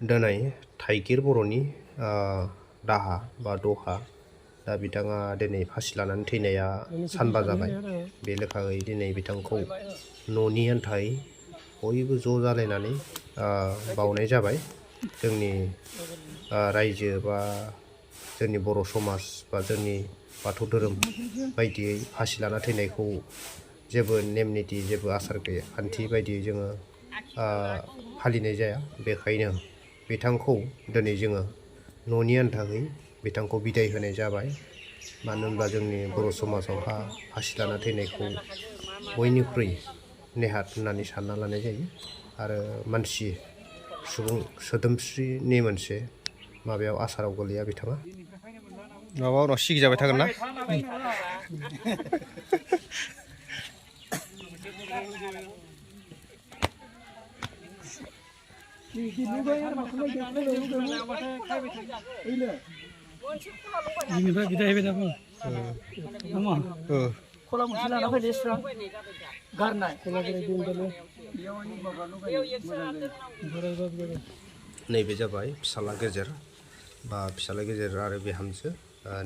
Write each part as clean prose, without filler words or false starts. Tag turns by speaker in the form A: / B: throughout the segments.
A: दिनै थाइगिर बर'नि दाहा बा दहा दा बिथाङा दिनै फासि लानानै थैनाया सानबा जाबाय। बे लेखायै दिनै बिथांखौ न'नि आन्थायै बयबो ज' जालायनानै बावनाय जाबाय। जोंनि रायजो बा जोंनि बर' समाज बा जोंनि बाथौ धोरोम बायदियै फासि लाना थैनायखौ जेबो नेम निथि जेबो आसार खान्थि बायदियै जोङो फालिनाय जाया। बेखायनो बिथांखौ दिनै जोङो न'नि आन्थायै बिथांखौ बिदाय होनाय जाबाय। मानो होनब्ला जोंनि बर' समाजावहा फासि लाना थैनायखौ बयनिख्रुइ नेहाथ होननानै सानना लानाय जायो आरो मानसि सुबुं सोदोमस्रिनि मोनसे माबायाव आसाराव गोलैया बिथाङा। माबा उनाव सिगिजाबाय थागोन ना?
B: बिनिफ्राय बिदाय होबाय थागोन नामा? खला मोनसे लाना फैदो स्रां गारनाय
A: नैबे जाबाय फिसाला गेजेर बा फिसाला गेजेर आरो बिहामजो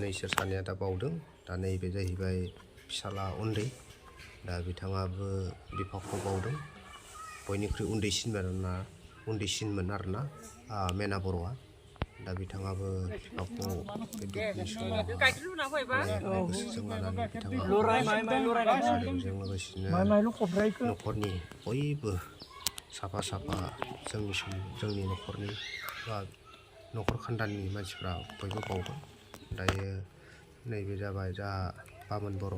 A: नैसोर सानैया दा बावदों। दा नैबे जाहैबाय फिसाला उन्दै। दा बिथाङाबो बिफाखौ बावदों। बयनिख्रुइ उन्दैसिनमोन आरोना मेना बर'आ। दा बिथाङाबो बिफाखौ बे दुखुनि समाव गोसोजों लानानै बिथाङा बेजों लोगोसेनो न'खरनि बयबो साफा साफा जोंनि न'खरनि बा न'खर खान्दानि मानसिफ्रा बयबो बावबाय। दायो नैबे जाबाय जोंहा बामोन बर'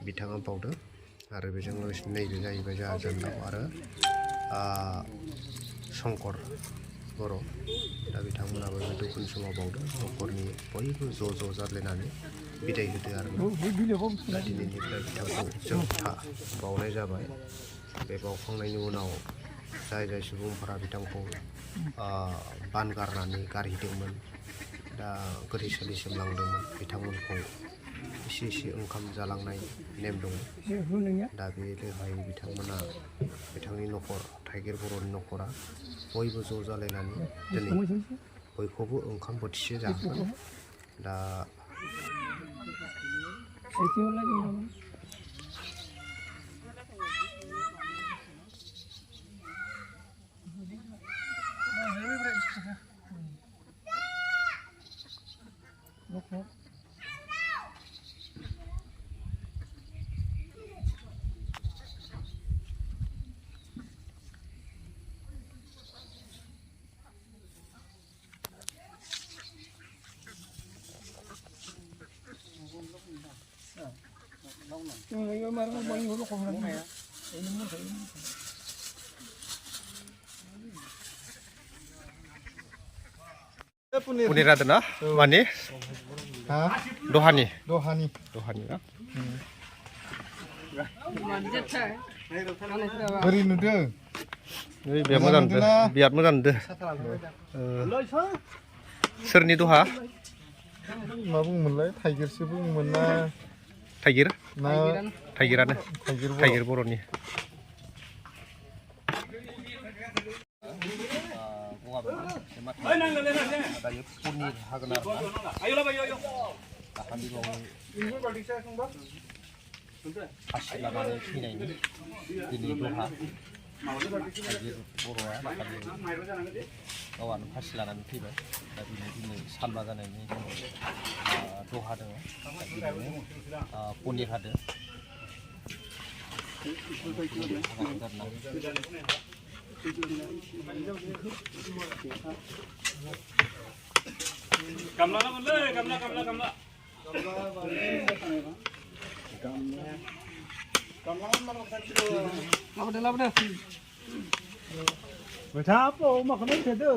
A: बिथाङा बावदों आरो बेजों लोगोसे नैबे जाहैबाय जोंहा जोंदाव आरो शंकर बर'। दा बिथांमोनाबो बे दुखुनि समाव बावदों। न'खरनि बयबो ज' जालायनानै बिदाय होदो आरो दा दिनैनिफ्राय बिथांखौ जोंथा बावनाय जाबाय। बे बावखांनायनि उनाव जाय सुबुंफोरा बिथांखौ बानगारनानै गारहैदोंमोन, दा गोथैसालिसिम लांदोंमोन, बिथांमोनखौ एसे ओंखाम जालांनाय नेम दङ। दा बे लेखायै बिथांमोना बिथांनि न'खर थाइगिर बर'नि न'खरा बयबो ज' जालायनानै दिनै बयखौबो ओंखाम बोथिसे जाहोगोन। दा पुनिर आदो ना मानि दहानि ना
C: बोरै नुदों?
A: बिराद मोजां नुदों। सोरनि दहा?
C: मा बुङोमोनलाय थाइगिरसो बुङोमोन ना
A: थाइगिरानो थाइगिर बर'नि। दायो पनिर हागोन आरो फासि लानानै थैनायनि दिनै दहा थाइगिर बर'आ गावआनो फासि लानानै थैबाय। दा दिनै सानबा जानायनि दहा दङ। पनिर हादों।
B: लाबोदो बैथा आpo माखौनो थेदो